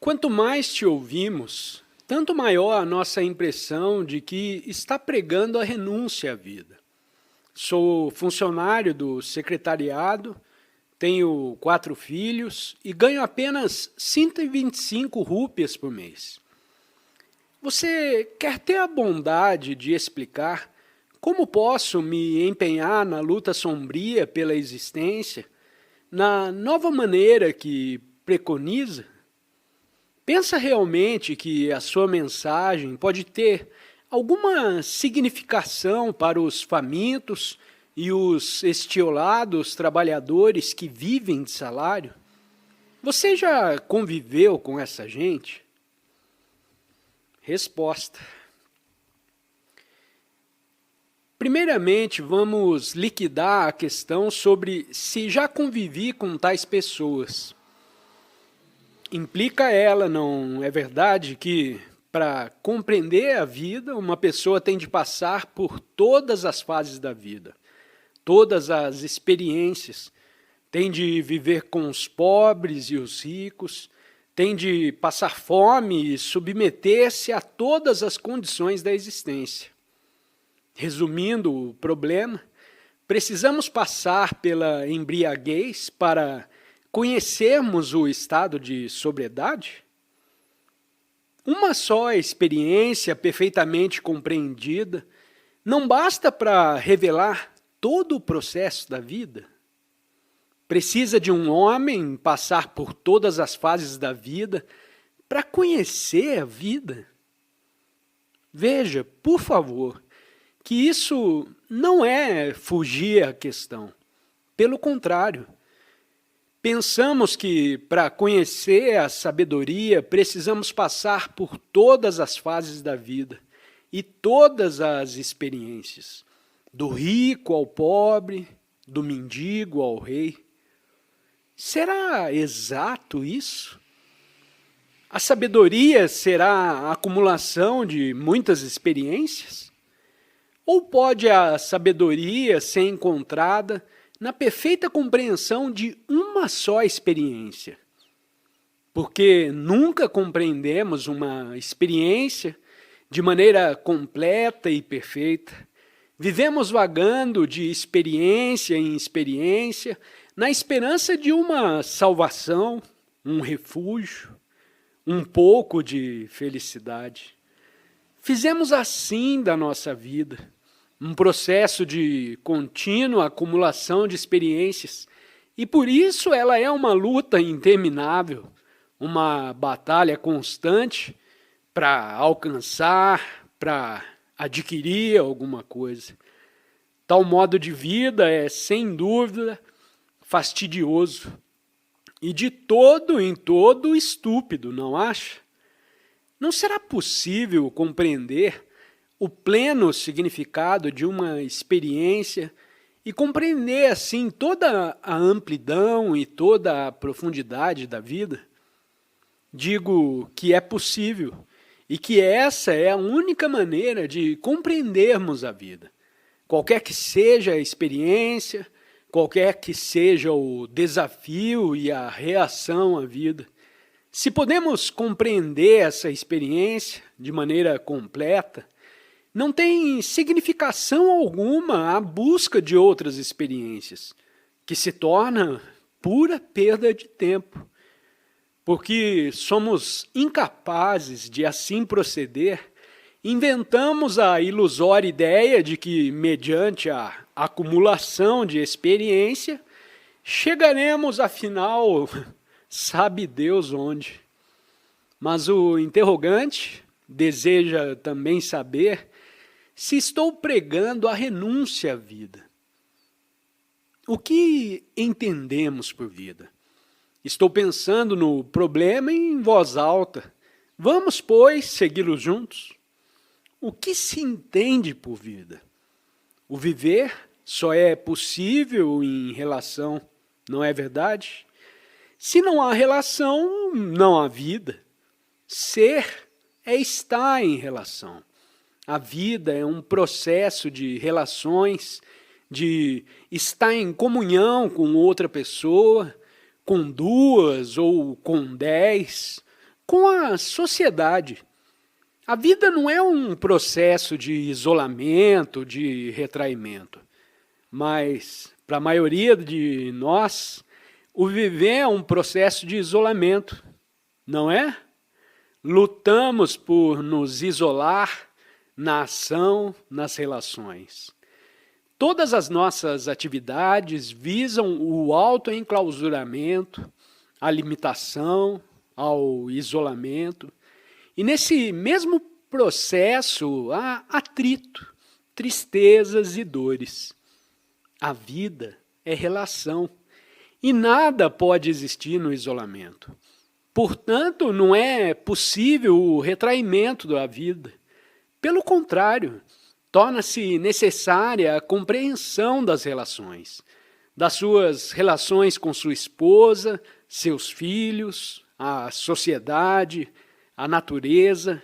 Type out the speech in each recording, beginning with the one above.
Quanto mais te ouvimos, tanto maior a nossa impressão de que está pregando a renúncia à vida. Sou funcionário do secretariado, tenho 4 filhos e ganho apenas 125 rúpias por mês. Você quer ter a bondade de explicar como posso me empenhar na luta sombria pela existência, na nova maneira que preconiza? Pensa realmente que a sua mensagem pode ter alguma significação para os famintos e os estiolados trabalhadores que vivem de salário? Você já conviveu com essa gente? Resposta. Primeiramente, vamos liquidar a questão sobre se já convivi com tais pessoas. Implica ela, não é verdade, que para compreender a vida, uma pessoa tem de passar por todas as fases da vida, todas as experiências, tem de viver com os pobres e os ricos, tem de passar fome e submeter-se a todas as condições da existência. Resumindo o problema, precisamos passar pela embriaguez para conhecermos o estado de sobriedade? Uma só experiência perfeitamente compreendida não basta para revelar todo o processo da vida? Precisa de um homem passar por todas as fases da vida para conhecer a vida? Veja, por favor, que isso não é fugir à questão. Pelo contrário, pensamos que para conhecer a sabedoria precisamos passar por todas as fases da vida e todas as experiências, do rico ao pobre, do mendigo ao rei. Será exato isso? A sabedoria será a acumulação de muitas experiências? Ou pode a sabedoria ser encontrada na perfeita compreensão de uma só experiência? Porque nunca compreendemos uma experiência de maneira completa e perfeita. Vivemos vagando de experiência em experiência, na esperança de uma salvação, um refúgio, um pouco de felicidade. Fizemos assim da nossa vida, um processo de contínua acumulação de experiências, e por isso ela é uma luta interminável, uma batalha constante para alcançar, para adquirir alguma coisa. Tal modo de vida é, sem dúvida, fastidioso e de todo em todo estúpido, não acha? Não será possível compreender o pleno significado de uma experiência e compreender assim toda a amplidão e toda a profundidade da vida? Digo que é possível e que essa é a única maneira de compreendermos a vida. Qualquer que seja a experiência, qualquer que seja o desafio e a reação à vida, se podemos compreender essa experiência de maneira completa, não tem significação alguma a busca de outras experiências, que se torna pura perda de tempo, porque somos incapazes de assim proceder. Inventamos a ilusória ideia de que, mediante a acumulação de experiência, chegaremos, afinal, sabe Deus onde. Mas o interrogante deseja também saber se estou pregando a renúncia à vida. O que entendemos por vida? Estou pensando no problema em voz alta. Vamos, pois, segui-lo juntos? O que se entende por vida? O viver só é possível em relação, não é verdade? Se não há relação, não há vida. Ser é estar em relação. A vida é um processo de relações, de estar em comunhão com outra pessoa, com 2 ou com 10, com a sociedade. A vida não é um processo de isolamento, de retraimento, mas para a maioria de nós, o viver é um processo de isolamento, não é? Lutamos por nos isolar na ação, nas relações. Todas as nossas atividades visam o autoenclausuramento, a limitação, ao isolamento. E nesse mesmo processo há atrito, tristezas e dores. A vida é relação e nada pode existir no isolamento. Portanto, não é possível o retraimento da vida. Pelo contrário, torna-se necessária a compreensão das relações, das suas relações com sua esposa, seus filhos, a sociedade, a natureza.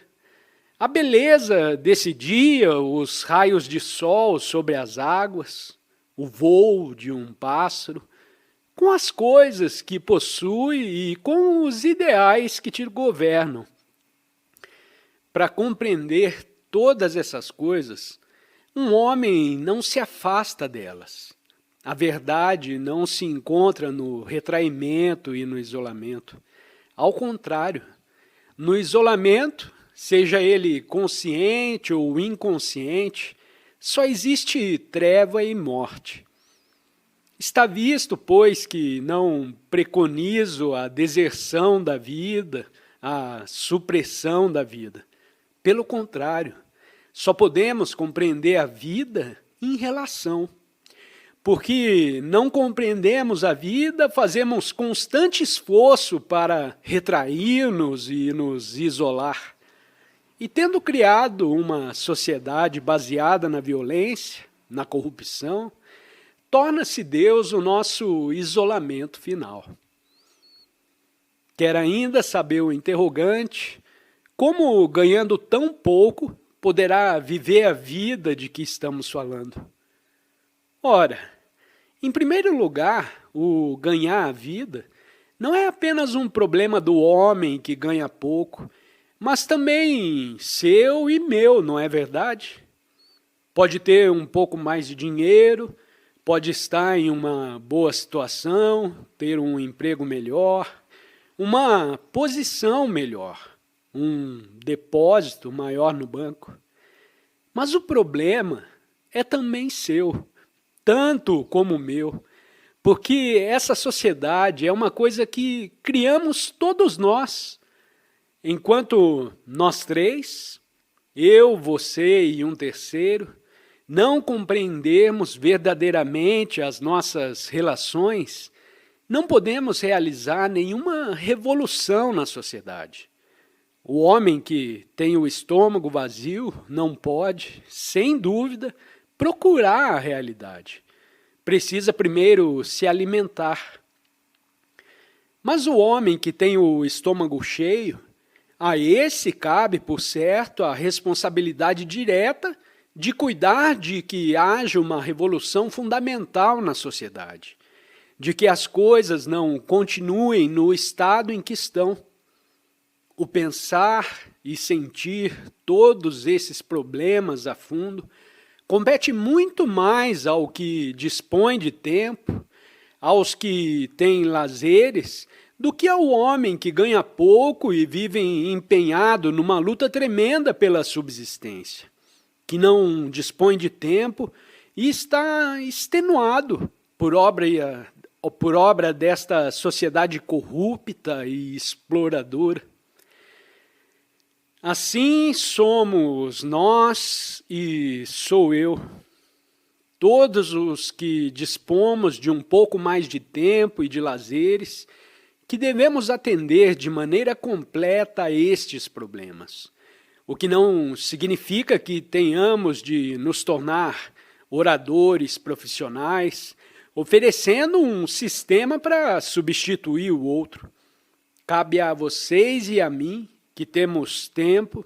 A beleza desse dia, os raios de sol sobre as águas, o voo de um pássaro, com as coisas que possui e com os ideais que te governam. Para compreender todas essas coisas, um homem não se afasta delas. A verdade não se encontra no retraimento e no isolamento. Ao contrário, no isolamento, seja ele consciente ou inconsciente, só existe treva e morte. Está visto, pois, que não preconizo a deserção da vida, a supressão da vida. Pelo contrário, só podemos compreender a vida em relação. Porque não compreendemos a vida, fazemos constante esforço para retrair-nos e nos isolar. E tendo criado uma sociedade baseada na violência, na corrupção, torna-se Deus o nosso isolamento final. Quer ainda saber o interrogante, como ganhando tão pouco poderá viver a vida de que estamos falando? Ora, em primeiro lugar, o ganhar a vida não é apenas um problema do homem que ganha pouco, mas também seu e meu, não é verdade? Pode ter um pouco mais de dinheiro, pode estar em uma boa situação, ter um emprego melhor, uma posição melhor, um depósito maior no banco. Mas o problema é também seu, tanto como o meu, porque essa sociedade é uma coisa que criamos todos nós. Enquanto nós três, eu, você e um terceiro, não compreendermos verdadeiramente as nossas relações, não podemos realizar nenhuma revolução na sociedade. O homem que tem o estômago vazio não pode, sem dúvida, procurar a realidade. Precisa primeiro se alimentar. Mas o homem que tem o estômago cheio, a esse cabe, por certo, a responsabilidade direta de cuidar de que haja uma revolução fundamental na sociedade, de que as coisas não continuem no estado em que estão. O pensar e sentir todos esses problemas a fundo compete muito mais ao que dispõe de tempo, aos que têm lazeres, do que ao homem que ganha pouco e vive empenhado numa luta tremenda pela subsistência, que não dispõe de tempo e está extenuado por obra desta sociedade corrupta e exploradora. Assim somos nós e sou eu. Todos os que dispomos de um pouco mais de tempo e de lazeres, que devemos atender de maneira completa a estes problemas. O que não significa que tenhamos de nos tornar oradores profissionais, oferecendo um sistema para substituir o outro. Cabe a vocês e a mim, que temos tempo,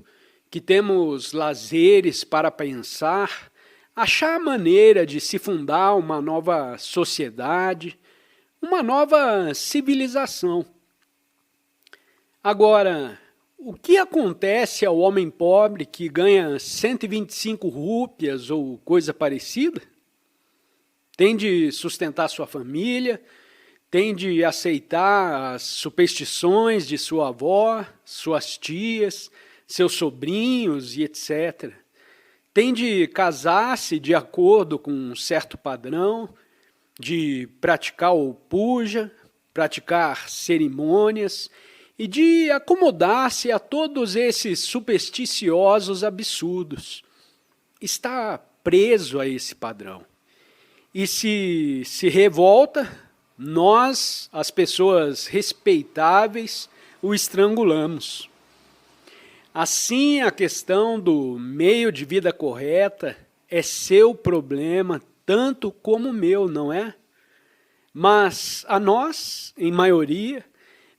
que temos lazeres para pensar, achar a maneira de se fundar uma nova sociedade, uma nova civilização. Agora, O que acontece ao homem pobre que ganha 125 rúpias ou coisa parecida? Tem de sustentar sua família, tem de aceitar as superstições de sua avó, suas tias, seus sobrinhos e etc. Tem de casar-se de acordo com um certo padrão, de praticar o puja, praticar cerimônias e de acomodar-se a todos esses supersticiosos absurdos. Está preso a esse padrão. E se revolta, nós, as pessoas respeitáveis, o estrangulamos. Assim, a questão do meio de vida correta é seu problema, tanto como o meu, não é? Mas a nós, em maioria,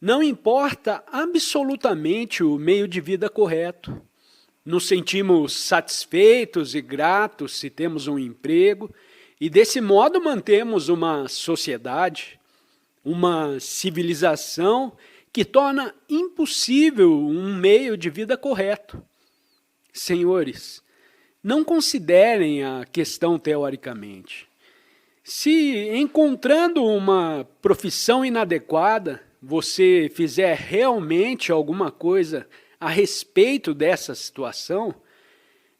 não importa absolutamente o meio de vida correto. Nos sentimos satisfeitos e gratos se temos um emprego, e desse modo mantemos uma sociedade, uma civilização que torna impossível um meio de vida correto. Senhores, não considerem a questão teoricamente. Se encontrando uma profissão inadequada, você fizer realmente alguma coisa a respeito dessa situação,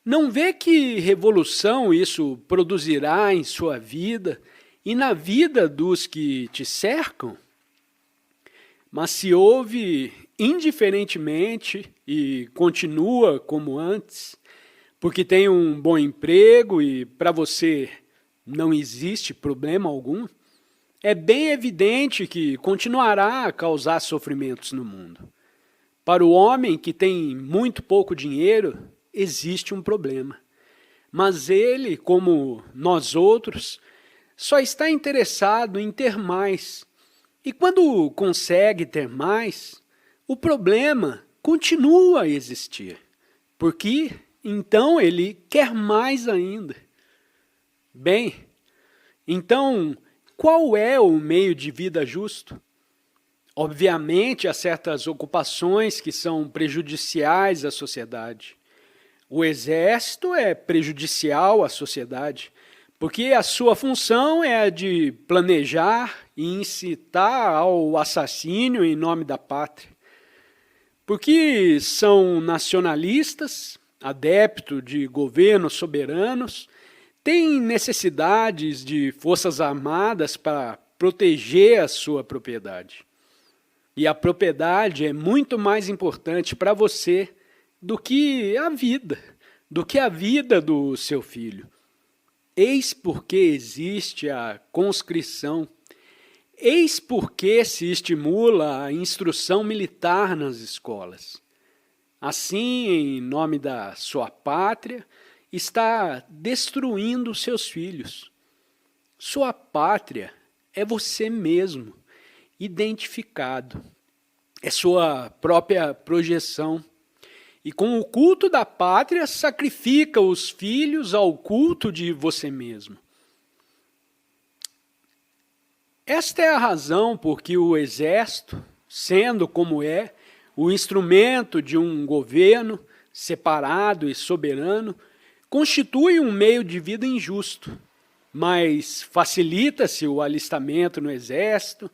não vê que revolução isso produzirá em sua vida e na vida dos que te cercam? Mas se ouve indiferentemente e continua como antes, porque tem um bom emprego e para você não existe problema algum, é bem evidente que continuará a causar sofrimentos no mundo. Para o homem que tem muito pouco dinheiro, existe um problema. Mas ele, como nós outros, só está interessado em ter mais. E quando consegue ter mais, o problema continua a existir. Porque então ele quer mais ainda. Bem, então, qual é o meio de vida justo? Obviamente, há certas ocupações que são prejudiciais à sociedade. O exército é prejudicial à sociedade, porque a sua função é a de planejar e incitar ao assassínio em nome da pátria. Porque são nacionalistas, adeptos de governos soberanos, têm necessidades de forças armadas para proteger a sua propriedade. E a propriedade é muito mais importante para você do que a vida do seu filho. Eis porque existe a conscrição, eis porque se estimula a instrução militar nas escolas. Assim, em nome da sua pátria, está destruindo seus filhos. Sua pátria é você mesmo, identificado. É sua própria projeção. E com o culto da pátria, sacrifica os filhos ao culto de você mesmo. Esta é a razão por que o exército, sendo como é, o instrumento de um governo separado e soberano, constitui um meio de vida injusto, mas facilita-se o alistamento no exército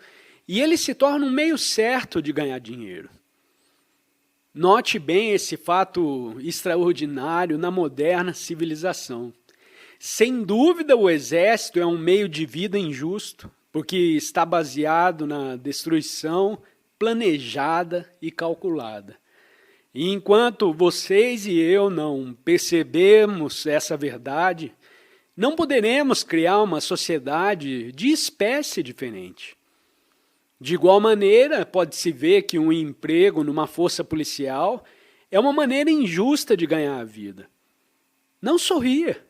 e ele se torna um meio certo de ganhar dinheiro. Note bem esse fato extraordinário na moderna civilização. Sem dúvida, o exército é um meio de vida injusto, porque está baseado na destruição planejada e calculada. E enquanto vocês e eu não percebemos essa verdade, não poderemos criar uma sociedade de espécie diferente. De igual maneira, pode-se ver que um emprego numa força policial é uma maneira injusta de ganhar a vida. Não sorria,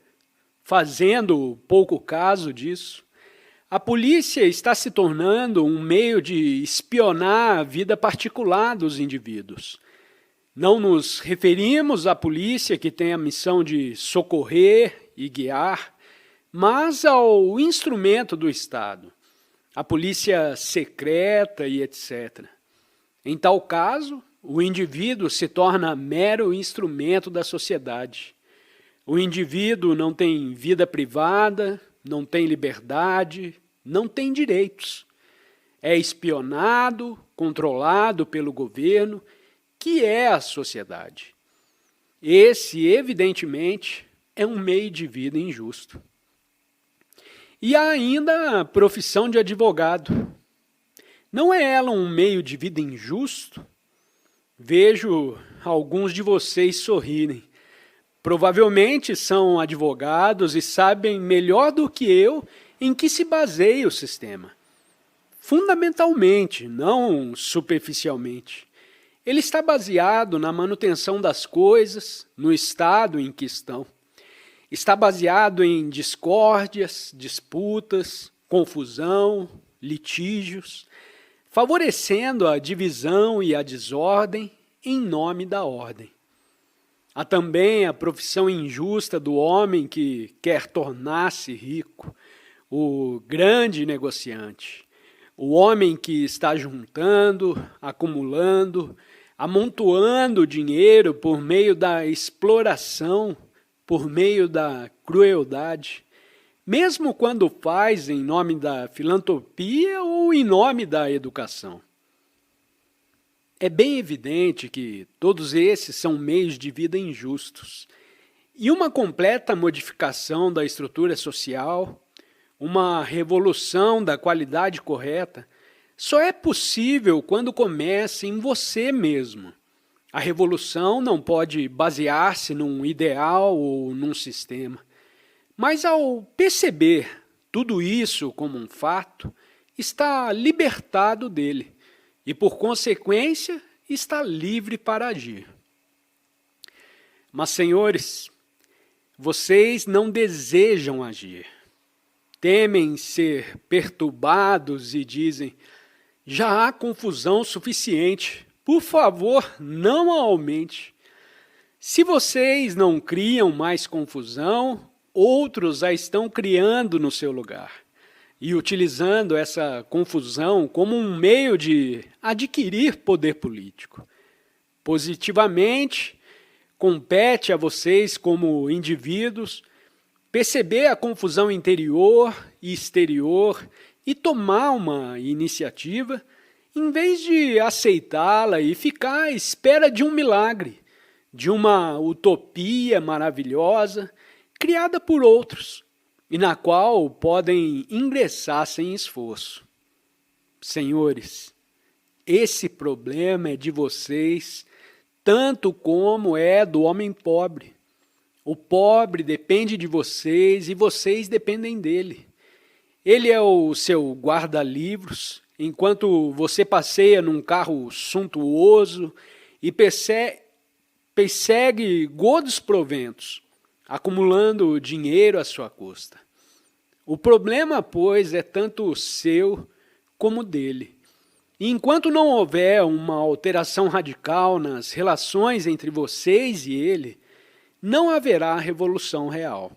fazendo pouco caso disso. A polícia está se tornando um meio de espionar a vida particular dos indivíduos. Não nos referimos à polícia que tem a missão de socorrer e guiar, mas ao instrumento do Estado, a polícia secreta e etc. Em tal caso, o indivíduo se torna mero instrumento da sociedade. O indivíduo não tem vida privada, não tem liberdade, não tem direitos. É espionado, controlado pelo governo, que é a sociedade. Esse, evidentemente, é um meio de vida injusto. E há ainda a profissão de advogado. Não é ela um meio de vida injusto? Vejo alguns de vocês sorrirem. Provavelmente são advogados e sabem melhor do que eu em que se baseia o sistema. Fundamentalmente, não superficialmente. Ele está baseado na manutenção das coisas, no estado em que estão. Está baseado em discórdias, disputas, confusão, litígios, favorecendo a divisão e a desordem em nome da ordem. Há também a profissão injusta do homem que quer tornar-se rico, o grande negociante, o homem que está juntando, acumulando, amontoando dinheiro por meio da exploração, por meio da crueldade, mesmo quando faz em nome da filantropia ou em nome da educação. É bem evidente que todos esses são meios de vida injustos. E uma completa modificação da estrutura social, uma revolução da qualidade correta, só é possível quando começa em você mesmo. A revolução não pode basear-se num ideal ou num sistema. Mas ao perceber tudo isso como um fato, está libertado dele. E, por consequência, está livre para agir. Mas, senhores, vocês não desejam agir. Temem ser perturbados e dizem, já há confusão suficiente, por favor, não a aumente. Se vocês não criam mais confusão, outros a estão criando no seu lugar. E utilizando essa confusão como um meio de adquirir poder político. Positivamente, compete a vocês como indivíduos perceber a confusão interior e exterior e tomar uma iniciativa em vez de aceitá-la e ficar à espera de um milagre, de uma utopia maravilhosa criada por outros, e na qual podem ingressar sem esforço. Senhores, esse problema é de vocês, tanto como é do homem pobre. O pobre depende de vocês e vocês dependem dele. Ele é o seu guarda-livros, enquanto você passeia num carro suntuoso e persegue gordos proventos, acumulando dinheiro à sua custa. O problema, pois, é tanto seu como dele. E enquanto não houver uma alteração radical nas relações entre vocês e ele, não haverá revolução real.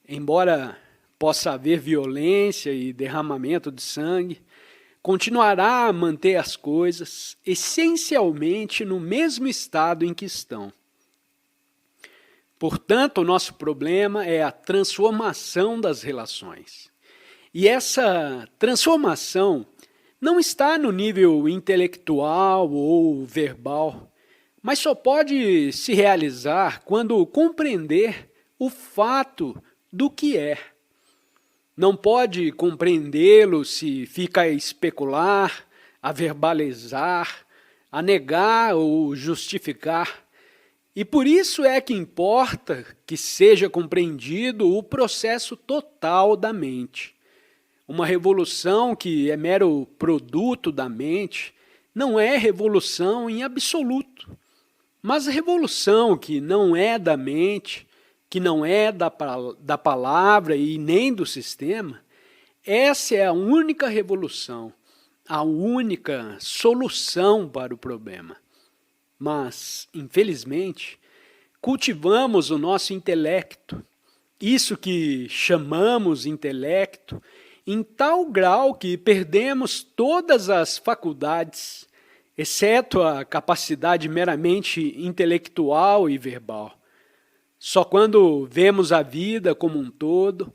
Embora possa haver violência e derramamento de sangue, continuará a manter as coisas essencialmente no mesmo estado em que estão. Portanto, o nosso problema é a transformação das relações. E essa transformação não está no nível intelectual ou verbal, mas só pode se realizar quando compreender o fato do que é. Não pode compreendê-lo se fica a especular, a verbalizar, a negar ou justificar. E por isso é que importa que seja compreendido o processo total da mente. Uma revolução que é mero produto da mente não é revolução em absoluto. Mas a revolução que não é da mente, que não é da palavra e nem do sistema, essa é a única revolução, a única solução para o problema. Mas, infelizmente, cultivamos o nosso intelecto, isso que chamamos intelecto, em tal grau que perdemos todas as faculdades exceto a capacidade meramente intelectual e verbal. Só quando vemos a vida como um todo,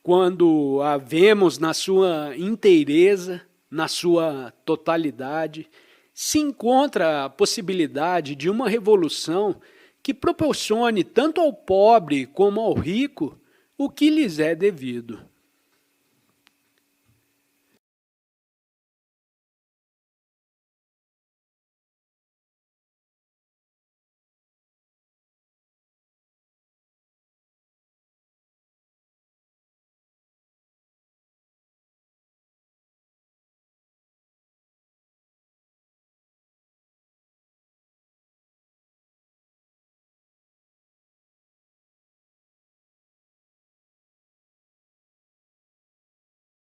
quando a vemos na sua inteireza, na sua totalidade, se encontra a possibilidade de uma revolução que proporcione tanto ao pobre como ao rico o que lhes é devido.